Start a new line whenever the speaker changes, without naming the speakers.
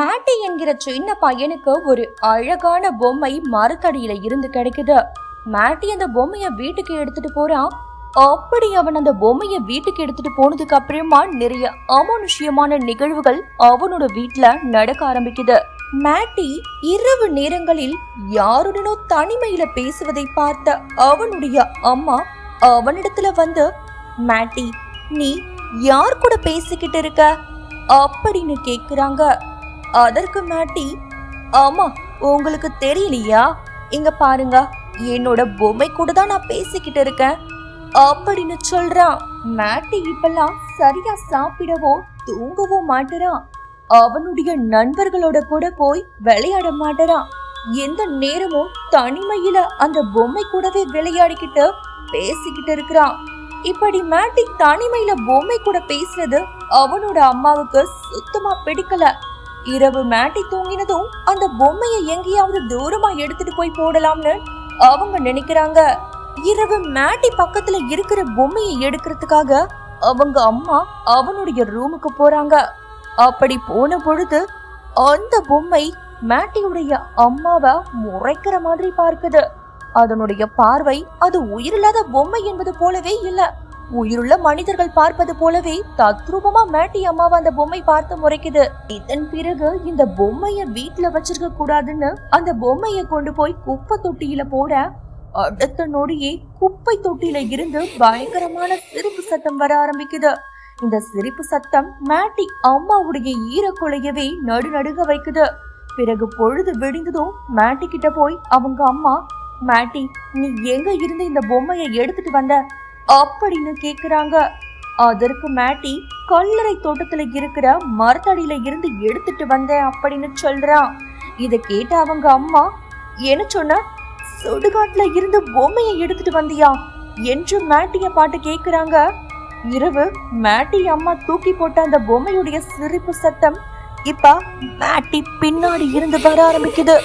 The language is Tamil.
மேட்டி என்கிற சின்ன பையனுக்கு ஒரு அழகான பொம்மை மரத்தடியில இருந்து கிடைக்குது. மேட்டி அந்த பொம்மைய வீட்டுக்கு எடுத்துட்டு போறான். அப்படி அவன் அந்த பொம்மைய வீட்டுக்கு எடுத்துட்டு போனதுக்கு அப்புறமா நிறைய அமானுஷ்யமான நிகழ்வுகள் அவனோட வீட்டுல நடக்க ஆரம்பிக்குது. மேட்டி இரவு நேரங்களில் யாருடனோ தனிமையில பேசுவதை பார்த்த அவனுடைய அம்மா அவனிடத்துல வந்து, மேட்டி, நீ யார் கூட பேசிக்கிட்டு இருக்க அப்படின்னு கேக்குறாங்க. அதற்கு மேட்டி, ஆமா, உங்களுக்கு தெரியலையா, இங்க பாருங்க, என்னோட பொம்மை கூட தான் நான் பேசிக்கிட்டு இருக்கேன் அப்படின்னு சொல்றான். மேட்டி இப்பெல்லாம் சரியா சாப்பிடவோ தூங்கவோ மாட்டறான். அவனுடைய நண்பர்களோட கூட போய் விளையாட மாட்டறான். எந்த நேரமும் தனிமையில அந்த பொம்மை கூடவே விளையாடிக்கிட்டு பேசிக்கிட்டு இருக்கிறான். இப்படி மேட்டி தனிமையில பொம்மை கூட பேசுறது அவனோட அம்மாவுக்கு சுத்தமா பிடிக்கல. இரவு மேட்டி தூங்கினதும் அந்த பொம்மையை எங்கேயாவது தூரமா எடுத்துட்டு போய் போடலாம்னு அவங்க நினைக்கிறாங்க. இரவு மேட்டி பக்கத்துல இருக்கிற பொம்மையை எடுக்கிறதுக்காக அவங்க அம்மா அவனுடைய ரூமுக்கு போறாங்க. அப்படி போன பொழுது அந்த பொம்மை மேட்டியுடைய அம்மாவை முறைக்கிற மாதிரி பார்க்குது. அதனுடைய பார்வை அது உயிரில்லாத பொம்மை என்பது போலவே இல்ல, உயிருள்ள மனிதர்கள் பார்ப்பது போலவே தத்ரூபமா மேட்டி அம்மாவை அந்த பொம்மை பார்த்து முறைக்குது. இதன் பிறகு இந்த பொம்மைய வீட்டுல வச்சிருக்க கூடாதுன்னு அந்த பொம்மைய கொண்டு போய் குப்பை தொட்டியில போட, அடுத்த நொடியே குப்பை தொட்டியில இருந்து பயங்கரமான சிரிப்பு சத்தம் வர ஆரம்பிக்குது. இந்த சிரிப்பு சத்தம் மேட்டி அம்மாவுடைய ஈரக்குலையவே நடுநடுக வைக்குது. பிறகு பொழுது விடிந்ததும் மேட்டி கிட்ட போய் அவங்க அம்மா, மேட்டி, நீ எங்க இருந்து இந்த பொம்மையை எடுத்துட்டு வந்த அப்படின்னு கேக்குறாங்க. அதற்கு மேட்டி, கல்லறை தோட்டத்துல இருக்கிற மரத்தடியில இருந்து எடுத்துட்டு வந்தேன் அப்படின்னு சொல்றான். இத கேட்ட அவங்க அம்மா, என்ன சொன்ன, சுடுகாட்டுல இருந்து பொம்மையை எடுத்துட்டு வந்தியா என்று மேட்டிய பாட்டு கேக்குறாங்க. இரவு மேட்டி அம்மா தூக்கி போட்ட அந்த பொம்மையுடைய சிரிப்பு சத்தம் இப்ப மேட்டி பின்னாடி இருந்து வர ஆரம்பிக்குது.